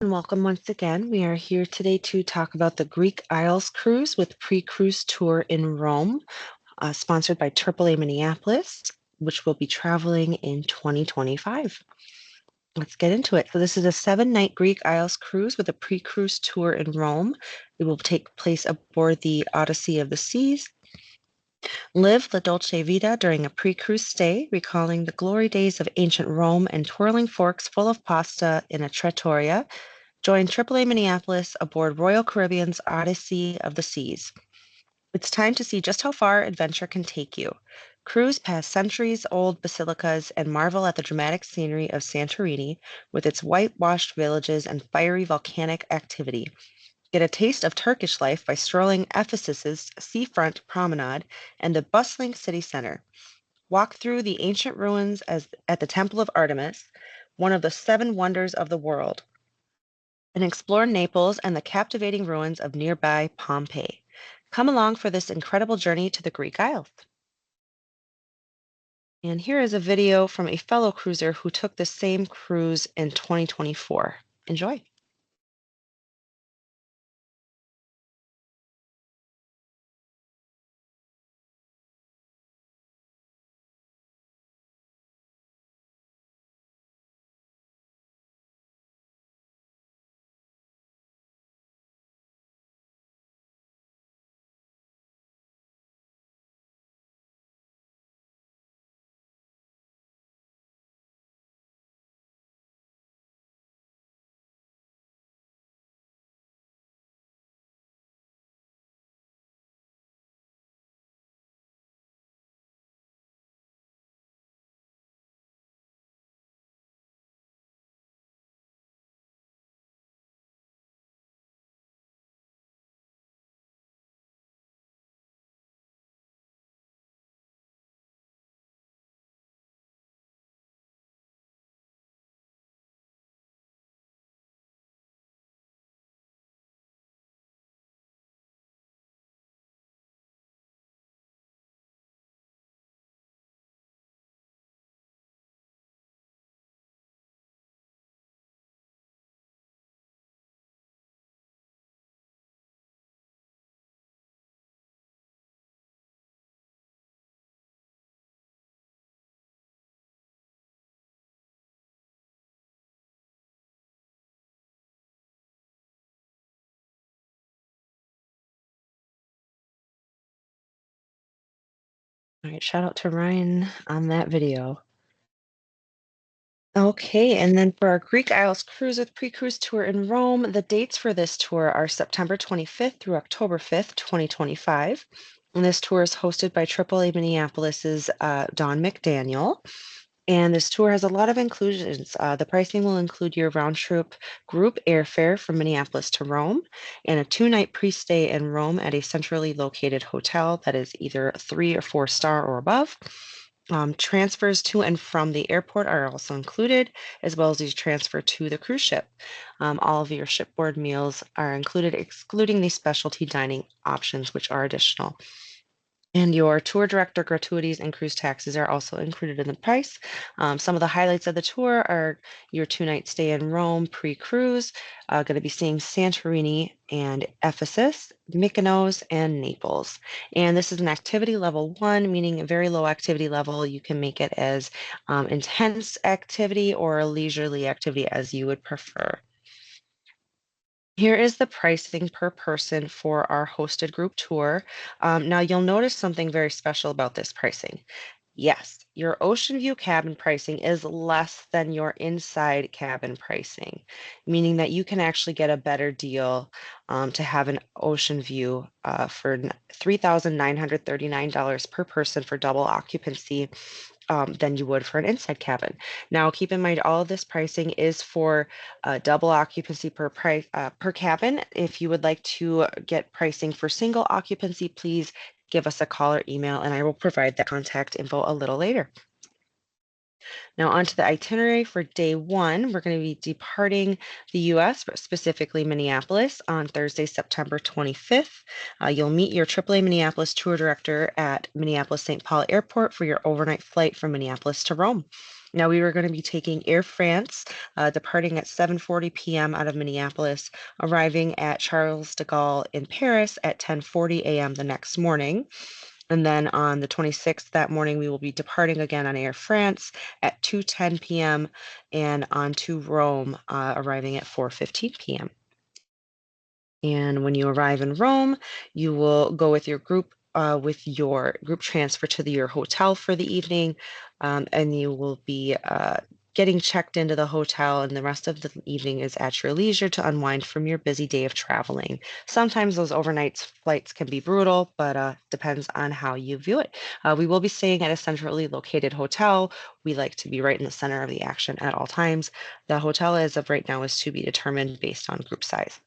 And welcome once again. We are here today to talk about the Greek Isles cruise with pre-cruise tour in Rome, sponsored by AAA Minneapolis, which will be traveling in 2025. Let's get into it. So this is a 7-night Greek Isles cruise with a pre-cruise tour in Rome. It will take place aboard the Odyssey of the Seas. Live the dolce vita during a pre-cruise stay, recalling the glory days of ancient Rome and twirling forks full of pasta in a trattoria. Join AAA Minneapolis aboard Royal Caribbean's Odyssey of the Seas. It's time to see just how far adventure can take you. Cruise past centuries-old basilicas and marvel at the dramatic scenery of Santorini with its whitewashed villages and fiery volcanic activity. Get a taste of Turkish life by strolling Ephesus's seafront promenade and the bustling city center. Walk through the ancient ruins at the Temple of Artemis, one of the 7 wonders of the world, and explore Naples and the captivating ruins of nearby Pompeii. Come along for this incredible journey to the Greek Isles. And here is a video from a fellow cruiser who took the same cruise in 2024. Enjoy. All right, shout out to Ryan on that video. Okay, and then for our Greek Isles cruise with pre-cruise tour in Rome, the dates for this tour are September 25th through October 5th, 2025. And this tour is hosted by AAA Minneapolis's Don McDaniel. And this tour has a lot of inclusions. The pricing will include your round trip group airfare from Minneapolis to Rome and a 2-night pre-stay in Rome at a centrally located hotel that is either 3 or 4 star or above. Transfers to and from the airport are also included, as well as these transfer to the cruise ship. All of your shipboard meals are included, excluding the specialty dining options, which are additional. And your tour director gratuities and cruise taxes are also included in the price. Some of the highlights of the tour are your 2-night stay in Rome pre-cruise, going to be seeing Santorini and Ephesus, Mykonos, and Naples. And this is an activity level 1, meaning a very low activity level. You can make it as intense activity or a leisurely activity as you would prefer. Here is the pricing per person for our hosted group tour. Now, you'll notice something very special about this pricing. Yes, your ocean view cabin pricing is less than your inside cabin pricing, meaning that you can actually get a better deal to have an ocean view for $3,939 per person for double occupancy than you would for an inside cabin. Now, keep in mind, all of this pricing is for double occupancy per cabin. If you would like to get pricing for single occupancy, please give us a call or email, and I will provide that contact info a little later. Now, onto the itinerary for day 1. We're going to be departing the U.S., but specifically Minneapolis, on Thursday, September 25th. You'll meet your AAA Minneapolis tour director at Minneapolis St. Paul Airport for your overnight flight from Minneapolis to Rome. Now we were going to be taking Air France, departing at 7:40 p.m. out of Minneapolis, arriving at Charles de Gaulle in Paris at 10:40 a.m. the next morning. And then on the 26th that morning, we will be departing again on Air France at 2:10 p.m. and on to Rome, arriving at 4:15 p.m. And when you arrive in Rome, you will go with your group transfer to your hotel for the evening, and you will be getting checked into the hotel, and the rest of the evening is at your leisure to unwind from your busy day of traveling. Sometimes those overnight flights can be brutal, but depends on how you view it. We will be staying at a centrally located hotel. We like to be right in the center of the action at all times. The hotel, as of right now, is to be determined based on group size.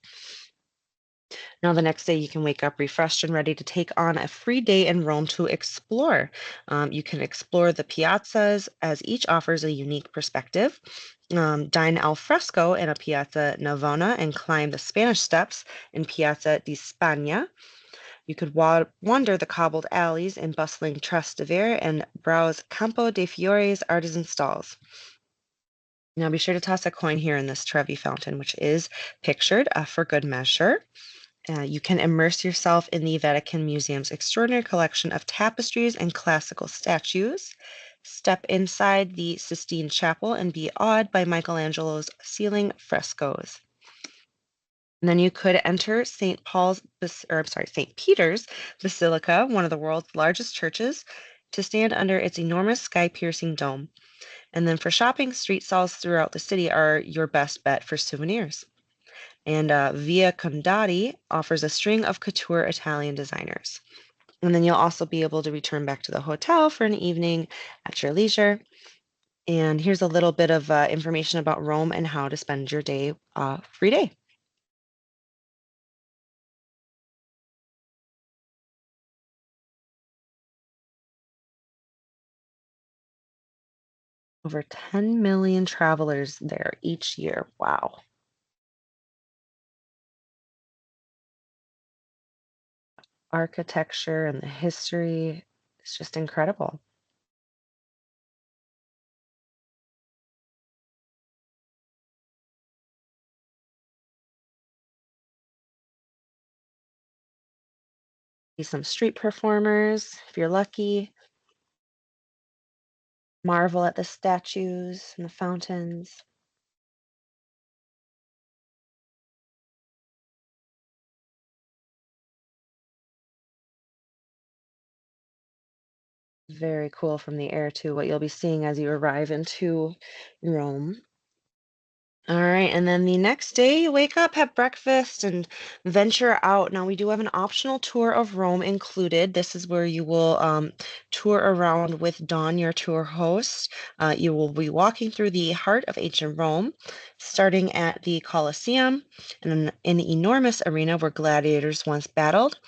Now, the next day, you can wake up refreshed and ready to take on a free day in Rome to explore. You can explore the piazzas, as each offers a unique perspective. Dine al fresco in a Piazza Navona and climb the Spanish Steps in Piazza di Spagna. You could wander the cobbled alleys in bustling Trastevere and browse Campo de Fiore's artisan stalls. Now, be sure to toss a coin here in this Trevi fountain, which is pictured for good measure. You can immerse yourself in the Vatican Museum's extraordinary collection of tapestries and classical statues. Step inside the Sistine Chapel and be awed by Michelangelo's ceiling frescoes. And then you could enter St. Peter's Basilica, one of the world's largest churches, to stand under its enormous sky-piercing dome. And then for shopping, street stalls throughout the city are your best bet for souvenirs. And Via Condati offers a string of couture Italian designers. And then you'll also be able to return back to the hotel for an evening at your leisure. And here's a little bit of information about Rome and how to spend your day, free day. Over 10 million travelers there each year. Wow. Architecture and the history, it's just incredible. See some street performers if you're lucky, marvel at the statues and the fountains. Very cool from the air too, what you'll be seeing as you arrive into Rome. All right, and then the next day, you wake up, have breakfast, and venture out. Now, we do have an optional tour of Rome included. This is where you will tour around with Dawn, your tour host. You will be walking through the heart of ancient Rome, starting at the Colosseum, an enormous arena where gladiators once battled,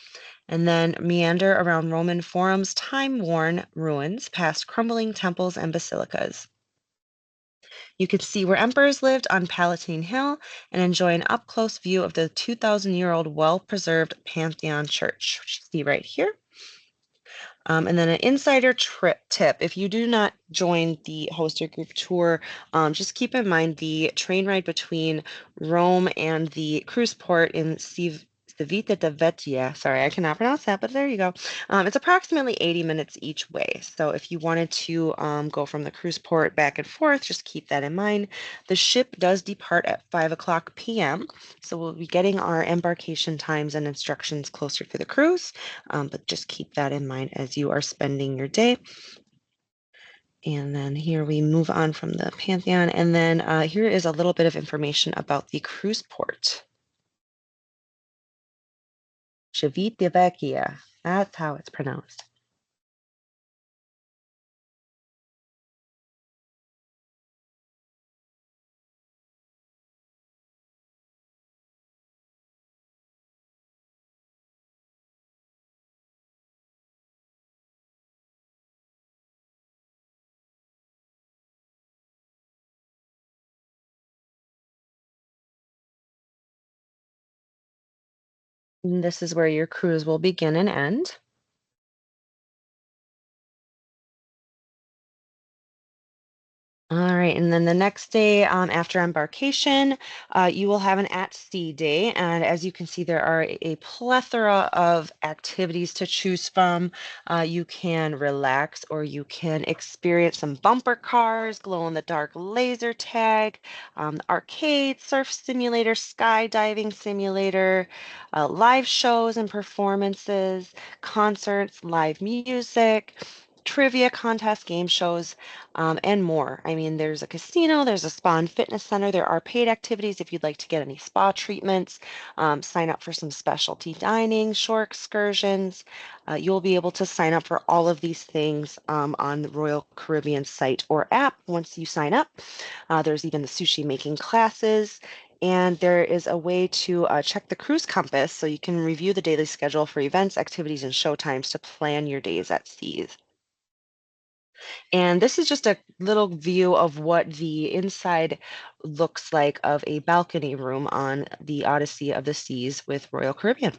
and then meander around Roman forums, time-worn ruins, past crumbling temples and basilicas. You could see where emperors lived on Palatine Hill and enjoy an up-close view of the 2,000-year-old well-preserved Pantheon Church, which you see right here. And then an insider trip tip. If you do not join the hosted group tour, just keep in mind the train ride between Rome and the cruise port in Civita de Vecchia. Sorry, I cannot pronounce that, but there you go. It's approximately 80 minutes each way. So if you wanted to go from the cruise port back and forth, just keep that in mind. The ship does depart at 5 o'clock p.m. So we'll be getting our embarkation times and instructions closer to the cruise. But just keep that in mind as you are spending your day. And then here we move on from the Pantheon. And then here is a little bit of information about the cruise port. Civitavecchia. That's how it's pronounced. And this is where your cruise will begin and end. All right, and then the next day after embarkation, you will have an at-sea day. And as you can see, there are a plethora of activities to choose from. You can relax or you can experience some bumper cars, glow-in-the-dark laser tag, arcade, surf simulator, skydiving simulator, live shows and performances, concerts, live music, trivia contests, game shows, and more. I mean, there's a casino, there's a spa and fitness center, there are paid activities if you'd like to get any spa treatments, sign up for some specialty dining, shore excursions. You'll be able to sign up for all of these things on the Royal Caribbean site or app once you sign up. There's even the sushi making classes. And there is a way to check the cruise compass so you can review the daily schedule for events, activities, and show times to plan your days at sea. And this is just a little view of what the inside looks like of a balcony room on the Odyssey of the Seas with Royal Caribbean.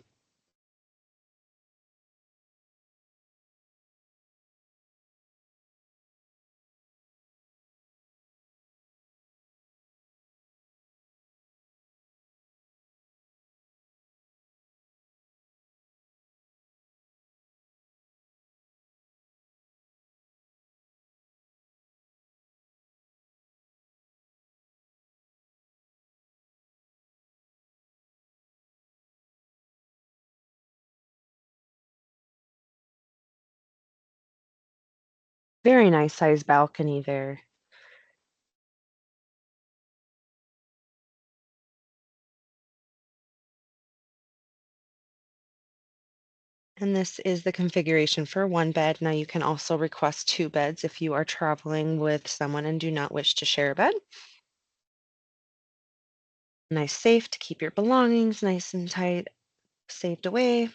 Very nice size balcony there. And this is the configuration for one bed. Now you can also request two beds if you are traveling with someone and do not wish to share a bed. Nice safe to keep your belongings nice and tight, saved away,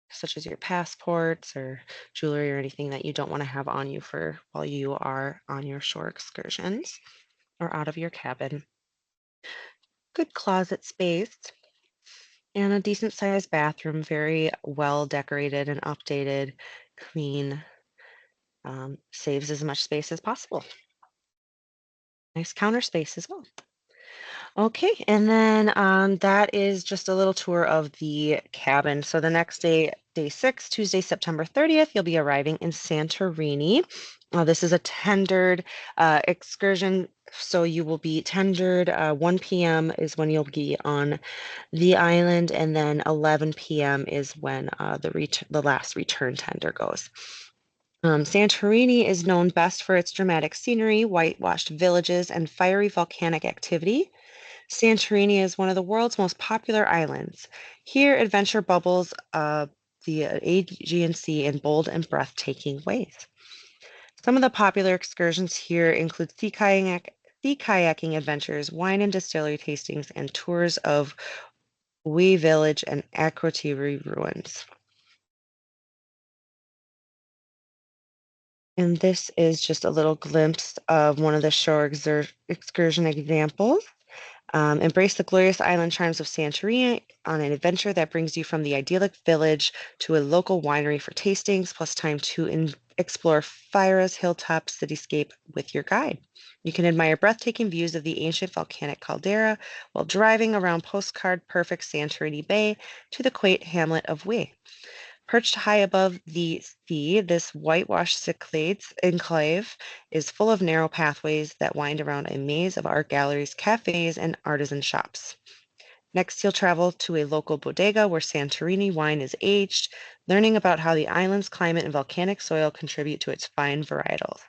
such as your passports or jewelry or anything that you don't want to have on you for while you are on your shore excursions or out of your cabin. Good closet space and a decent sized bathroom, very well decorated and updated, clean, saves as much space as possible. Nice counter space as well. Okay, and then that is just a little tour of the cabin. So the next day, day 6, Tuesday, September 30th, you'll be arriving in Santorini. This is a tendered excursion, so you will be tendered. 1 p.m. is when you'll be on the island, and then 11 p.m. is when the last return tender goes. Santorini is known best for its dramatic scenery, whitewashed villages, and fiery volcanic activity. Santorini is one of the world's most popular islands. Here, adventure bubbles the Aegean Sea in bold and breathtaking ways. Some of the popular excursions here include sea kayaking adventures, wine and distillery tastings, and tours of Wee Village and Akrotiri ruins. And this is just a little glimpse of one of the shore excursion examples. Embrace the glorious island charms of Santorini on an adventure that brings you from the idyllic village to a local winery for tastings, plus time to explore Fira's hilltop cityscape with your guide. You can admire breathtaking views of the ancient volcanic caldera while driving around postcard perfect Santorini Bay to the quaint hamlet of Wei. Perched high above the sea, this whitewashed Cyclades enclave is full of narrow pathways that wind around a maze of art galleries, cafes, and artisan shops. Next, you'll travel to a local bodega where Santorini wine is aged, learning about how the island's climate and volcanic soil contribute to its fine varietals.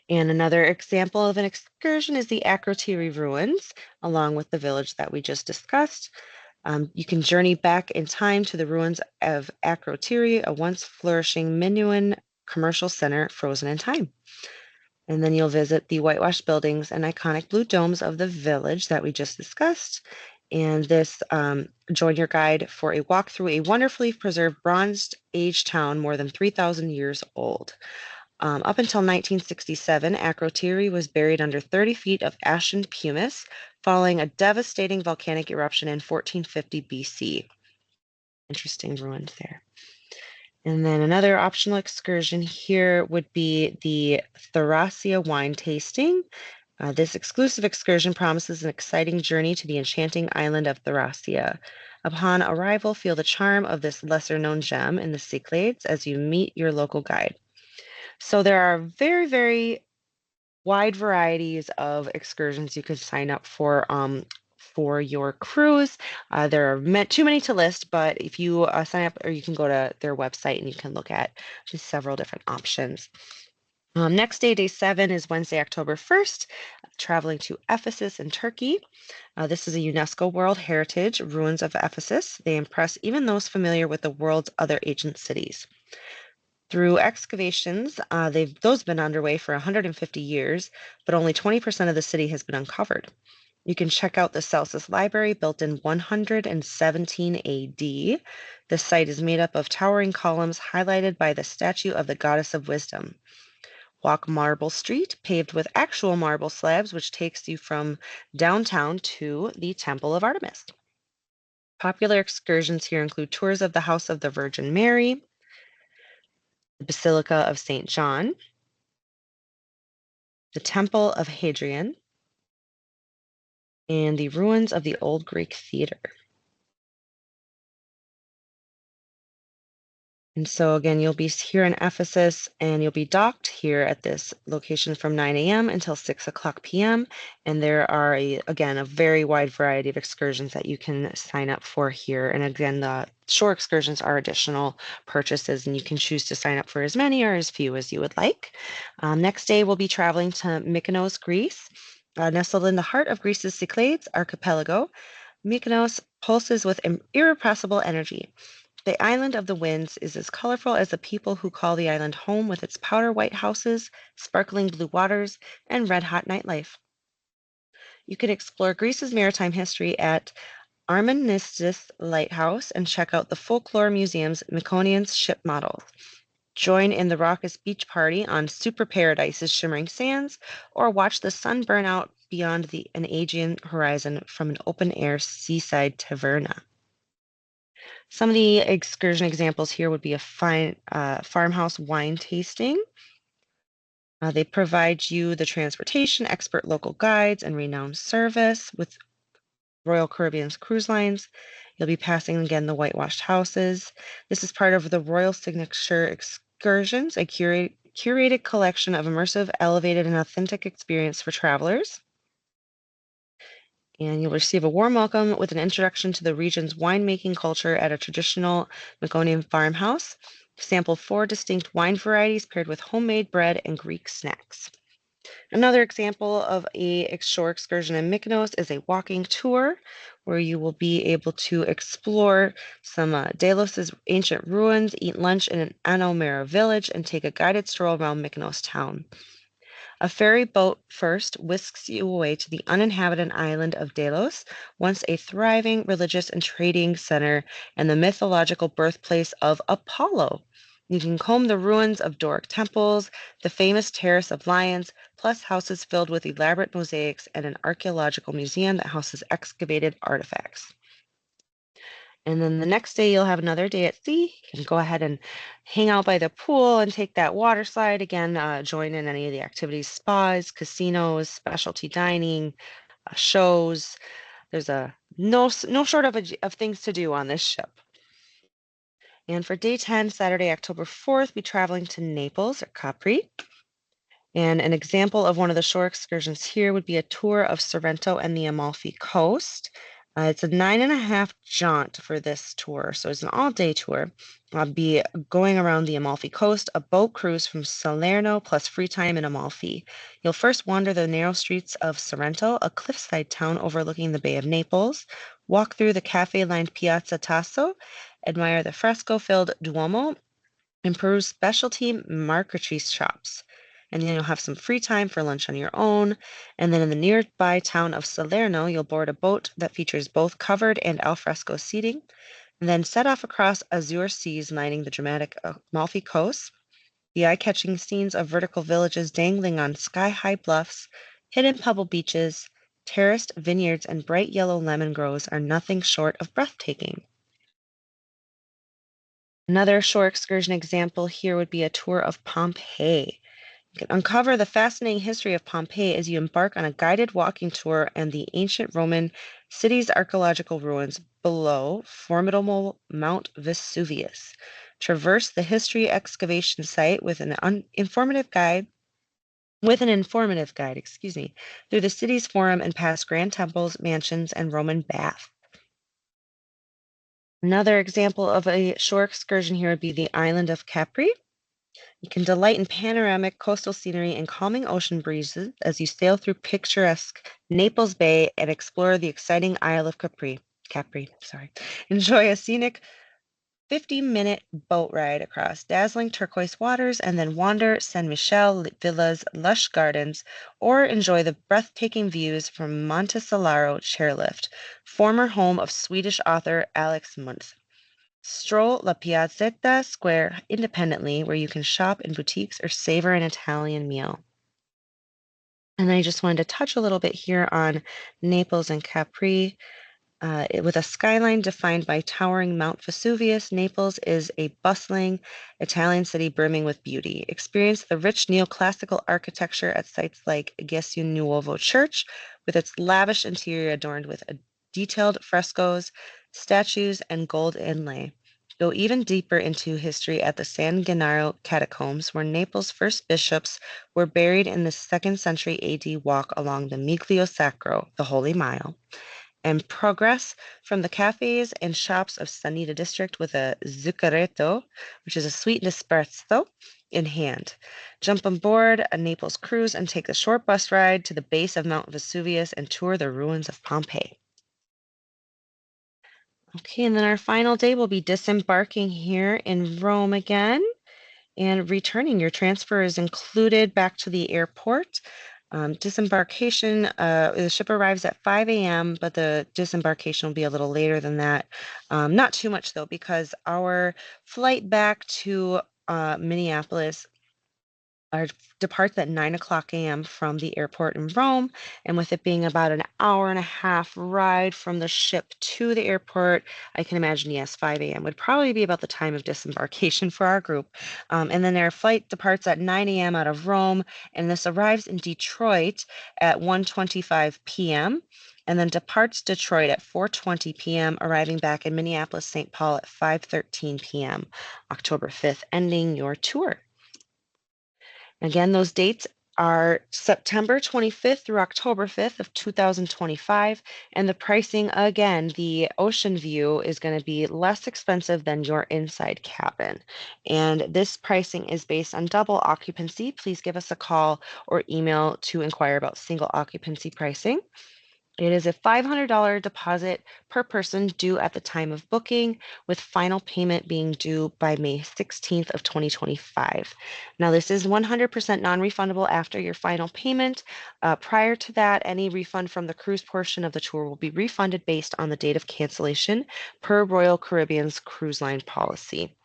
And another example of an excursion is the Akrotiri ruins, along with the village that we just discussed. You can journey back in time to the ruins of Akrotiri, a once flourishing Minoan commercial center frozen in time. And then you'll visit the whitewashed buildings and iconic blue domes of the village that we just discussed. And this join your guide for a walk through a wonderfully preserved Bronze Age town more than 3,000 years old. Up until 1967, Akrotiri was buried under 30 feet of ashen pumice following a devastating volcanic eruption in 1450 BC. Interesting ruins there. And then another optional excursion here would be the Trattoria wine tasting. This exclusive excursion promises an exciting journey to the enchanting island of Trattoria. Upon arrival, feel the charm of this lesser-known gem in the Cyclades as you meet your local guide. So there are very, very wide varieties of excursions you can sign up for your cruise. There are too many to list, but if you sign up, or you can go to their website and you can look at just several different options. Next day, day 7, is Wednesday, October 1st, traveling to Ephesus in Turkey. This is a UNESCO World Heritage, ruins of Ephesus. They impress even those familiar with the world's other ancient cities. Through excavations, those been underway for 150 years, but only 20% of the city has been uncovered. You can check out the Celsus Library, built in 117 AD. The site is made up of towering columns highlighted by the statue of the Goddess of Wisdom. Walk Marble Street, paved with actual marble slabs, which takes you from downtown to the Temple of Artemis. Popular excursions here include tours of the House of the Virgin Mary, the Basilica of St. John, the Temple of Hadrian, and the ruins of the Old Greek Theater. And so again, you'll be here in Ephesus, and you'll be docked here at this location from 9 a.m. until 6 o'clock p.m. And there are, again, a very wide variety of excursions that you can sign up for here. And again, the shore excursions are additional purchases, and you can choose to sign up for as many or as few as you would like. Next day, we'll be traveling to Mykonos, Greece. Nestled in the heart of Greece's Cyclades archipelago, Mykonos pulses with irrepressible energy. The island of the winds is as colorful as the people who call the island home, with its powder white houses, sparkling blue waters, and red-hot nightlife. You can explore Greece's maritime history at Armenistis Lighthouse and check out the Folklore Museum's Mykonos ship models. Join in the raucous beach party on Super Paradise's shimmering sands, or watch the sun burn out beyond an Aegean horizon from an open-air seaside taverna. Some of the excursion examples here would be a fine farmhouse wine tasting. They provide you the transportation, expert local guides, and renowned service with Royal Caribbean's cruise lines. You'll be passing again the whitewashed houses. This is part of the Royal Signature Excursions, a curated collection of immersive, elevated, and authentic experience for travelers. And you'll receive a warm welcome with an introduction to the region's winemaking culture at a traditional Mykonos farmhouse. Sample 4 distinct wine varieties paired with homemade bread and Greek snacks. Another example of a shore excursion in Mykonos is a walking tour, where you will be able to explore some Delos' ancient ruins, eat lunch in an Anomera village, and take a guided stroll around Mykonos town. A ferry boat first whisks you away to the uninhabited island of Delos, once a thriving religious and trading center and the mythological birthplace of Apollo. You can comb the ruins of Doric temples, the famous Terrace of Lions, plus houses filled with elaborate mosaics, and an archaeological museum that houses excavated artifacts. And then the next day, you'll have another day at sea. You can go ahead and hang out by the pool and take that water slide. Again, join in any of the activities, spas, casinos, specialty dining, shows. There's no short of things to do on this ship. And for day 10, Saturday, October 4th, be traveling to Naples or Capri. And an example of one of the shore excursions here would be a tour of Sorrento and the Amalfi Coast. It's a 9.5 jaunt for this tour, so it's an all-day tour. I'll be going around the Amalfi Coast, a boat cruise from Salerno, plus free time in Amalfi. You'll first wander the narrow streets of Sorrento, a cliffside town overlooking the Bay of Naples, walk through the cafe-lined Piazza Tasso, admire the fresco-filled Duomo, and peruse specialty marquetry shops. And then you'll have some free time for lunch on your own. And then in the nearby town of Salerno, you'll board a boat that features both covered and alfresco seating, and then set off across azure seas lining the dramatic Amalfi Coast. The eye-catching scenes of vertical villages dangling on sky-high bluffs, hidden pebble beaches, terraced vineyards, and bright yellow lemon groves are nothing short of breathtaking. Another shore excursion example here would be a tour of Pompeii. You can uncover the fascinating history of Pompeii as you embark on a guided walking tour and the ancient Roman city's archaeological ruins below formidable Mount Vesuvius. Traverse the history excavation site with an informative guide, through the city's forum and past grand temples, mansions, and Roman baths. Another example of a shore excursion here would be the island of Capri. You can delight in panoramic coastal scenery and calming ocean breezes as you sail through picturesque Naples Bay and explore the exciting Isle of Capri. Enjoy a scenic 50-minute boat ride across dazzling turquoise waters and then wander San Michele Villa's lush gardens or enjoy the breathtaking views from Montesolaro chairlift, former home of Swedish author Alex Munch. Stroll La Piazzetta Square independently, where you can shop in boutiques or savor an Italian meal. And I just wanted to touch a little bit here on Naples and Capri. With a skyline defined by towering Mount Vesuvius, Naples is a bustling Italian city brimming with beauty. Experience the rich neoclassical architecture at sites like Gesù Nuovo Church, with its lavish interior adorned with detailed frescoes, statues, and gold inlay. Go even deeper into history at the San Gennaro catacombs, where Naples' first bishops were buried in the 2nd century AD walk along the Miglio Sacro, the Holy Mile, and progress from the cafes and shops of Sanita district with a zuccheretto, which is a sweet espresso, in hand. Jump on board a Naples cruise and take a short bus ride to the base of Mount Vesuvius and tour the ruins of Pompeii. Okay, and then our final day will be disembarking here in Rome again and returning. Your transfer is included back to the airport. Disembarkation, the ship arrives at 5 a.m., but the disembarkation will be a little later than that. Not too much, though, because our flight back to Minneapolis departs at 9 a.m. from the airport in Rome. And with it being about an hour and a half ride from the ship to the airport, I can imagine, yes, 5 a.m. would probably be about the time of disembarkation for our group. And then their flight departs at 9 a.m. out of Rome, and this arrives in Detroit at 1:25 p.m. and then departs Detroit at 4:20 p.m., arriving back in Minneapolis, St. Paul at 5:13 p.m., October 5th, ending your tour. Again, those dates are September 25th through October 5th of 2025. And the pricing, again, the ocean view is going to be less expensive than your inside cabin. And this pricing is based on double occupancy. Please give us a call or email to inquire about single occupancy pricing. It is a $500 deposit per person due at the time of booking, with final payment being due by May 16th of 2025. Now, this is 100% non-refundable after your final payment. Prior to that, any refund from the cruise portion of the tour will be refunded based on the date of cancellation per Royal Caribbean's cruise line policy.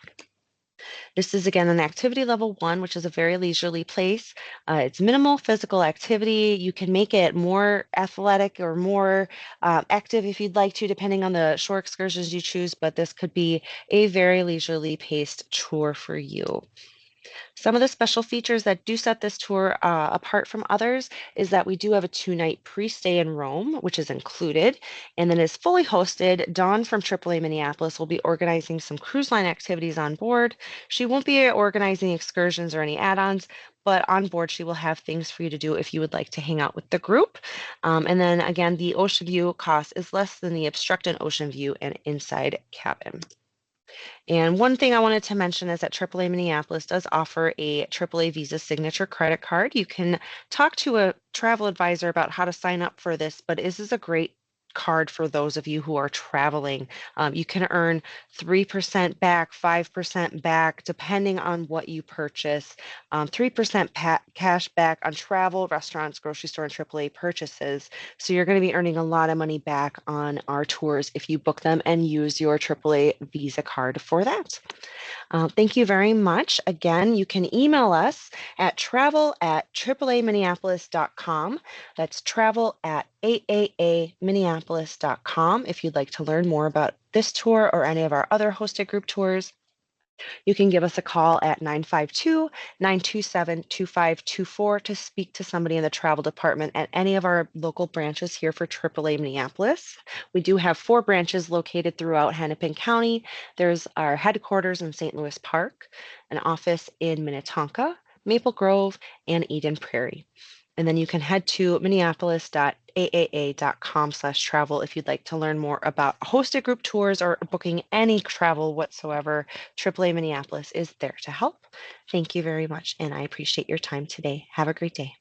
This is again an activity level 1, which is a very leisurely place. It's minimal physical activity. You can make it more athletic or more active if you'd like to, depending on the shore excursions you choose, but this could be a very leisurely paced tour for you. Some of the special features that do set this tour apart from others is that we do have a 2-night pre-stay in Rome, which is included, and then is fully hosted. Dawn from AAA Minneapolis will be organizing some cruise line activities on board. She won't be organizing excursions or any add-ons, but on board she will have things for you to do if you would like to hang out with the group. And then again, the ocean view cost is less than the Obstructed Oceanview and inside cabin. And one thing I wanted to mention is that AAA Minneapolis does offer a AAA Visa signature credit card. You can talk to a travel advisor about how to sign up for this, but this is a great card for those of you who are traveling. You can earn 3% back, 5% back, depending on what you purchase. 3% cash back on travel, restaurants, grocery store, and AAA purchases. So you're going to be earning a lot of money back on our tours if you book them and use your AAA Visa card for that. Thank you very much. Again, you can email us at travel@AAAminneapolis.com. That's travel@AAAminneapolis.com if you'd like to learn more about this tour or any of our other hosted group tours. You can give us a call at 952-927-2524 to speak to somebody in the travel department at any of our local branches here for AAA Minneapolis. We do have 4 branches located throughout Hennepin County. There's our headquarters in St. Louis Park, an office in Minnetonka, Maple Grove, and Eden Prairie. And then you can head to minneapolis.aaa.com/travel if you'd like to learn more about hosted group tours or booking any travel whatsoever. AAA Minneapolis is there to help. Thank you very much, and I appreciate your time today. Have a great day.